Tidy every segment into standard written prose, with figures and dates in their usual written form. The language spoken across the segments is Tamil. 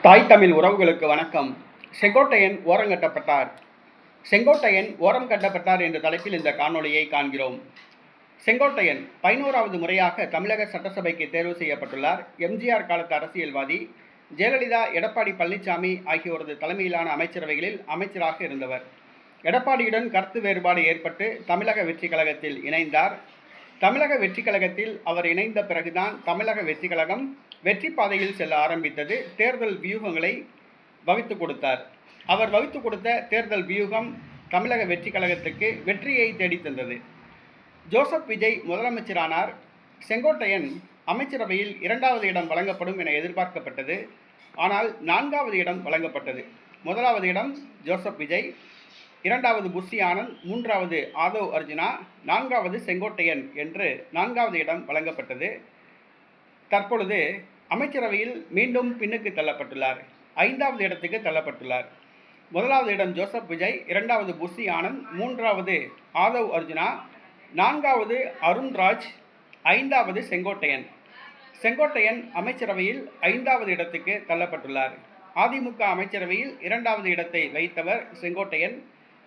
தாய் தமிழ் உறவுகளுக்கு வணக்கம். செங்கோட்டையன் ஓரங்கட்டப்பட்டார். செங்கோட்டையன் ஓரம் கட்டப்பட்டார் என்ற தலைப்பில் இந்த காணொளியை காண்கிறோம். செங்கோட்டையன் 11வது முறையாக தமிழக சட்டசபைக்கு தேர்வு செய்யப்பட்டுள்ளார். எம்ஜிஆர் காலத்து அரசியல்வாதி. ஜெயலலிதா, எடப்பாடி பழனிசாமி ஆகியோரது தலைமையிலான அமைச்சரவைகளில் அமைச்சராக இருந்தவர். எடப்பாடியுடன் கருத்து வேறுபாடு ஏற்பட்டு தமிழக வெற்றி கழகத்தில் இணைந்தார். தமிழக வெற்றி கழகத்தில் அவர் இணைந்த பிறகுதான் தமிழக வெற்றி கழகம் வெற்றி பாதையில் செல்ல ஆரம்பித்தது. தேர்தல் வியூகங்களை வகுத்து கொடுத்தார். அவர் வகுத்து கொடுத்த தேர்தல் வியூகம் தமிழக வெற்றி கழகத்துக்கு வெற்றியை தேடித்தந்தது. ஜோசப் விஜய் முதலமைச்சரானார். செங்கோட்டையன் அமைச்சரவையில் 2வது இடம் வழங்கப்படும் என எதிர்பார்க்கப்பட்டது. ஆனால் 4வது இடம் வழங்கப்பட்டது. 1வது இடம் ஜோசப் விஜய், 2வது புஷி ஆனந்த், 3வது ஆதவ் அர்ஜுனா, 4வது செங்கோட்டையன் என்று 4வது இடம் வழங்கப்பட்டது. தற்பொழுது அமைச்சரவையில் மீண்டும் பின்னுக்கு தள்ளப்பட்டுள்ளார். 5வது இடத்துக்கு தள்ளப்பட்டுள்ளார். 1வது இடம் ஜோசப் விஜய், 2வது புஷி ஆனந்த், 3வது ஆதவ் அர்ஜுனா, 4வது அருண்ராஜ், 5வது செங்கோட்டையன். செங்கோட்டையன் அமைச்சரவையில் 5வது இடத்துக்கு தள்ளப்பட்டுள்ளார். அதிமுக அமைச்சரவையில் 2வது இடத்தை வைத்தவர் செங்கோட்டையன்.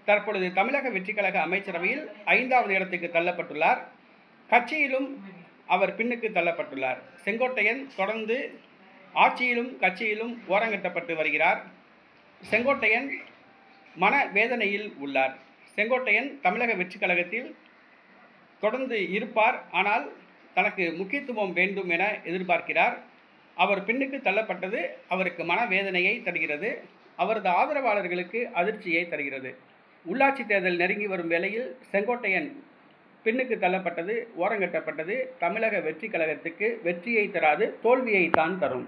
தற்பொழுது தமிழக வெற்றி கழக அமைச்சரவையில் 5வது இடத்துக்கு தள்ளப்பட்டுள்ளார். கட்சியிலும் அவர் பின்னுக்கு தள்ளப்பட்டுள்ளார். செங்கோட்டையன் தொடர்ந்து ஆட்சியிலும் கட்சியிலும் ஓரங்கட்டப்பட்டு வருகிறார். செங்கோட்டையன் மன வேதனையில் உள்ளார். செங்கோட்டையன் தமிழக வெற்றி கழகத்தில் தொடர்ந்து இருப்பார். ஆனால் தனக்கு முக்கியத்துவம் வேண்டும் என எதிர்பார்க்கிறார். அவர் பின்னுக்கு தள்ளப்பட்டது அவருக்கு மனவேதனையை தருகிறது. அவரது ஆதரவாளர்களுக்கு அதிர்ச்சியை தருகிறது. உள்ளாட்சி தேர்தல் நெருங்கி வரும் வேளையில் செங்கோட்டையன் பின்னுக்கு தள்ளப்பட்டது, ஓரங்கட்டப்பட்டது தமிழக வெற்றி கழகத்துக்கு வெற்றியை தராது, தோல்வியை தான் தரும்.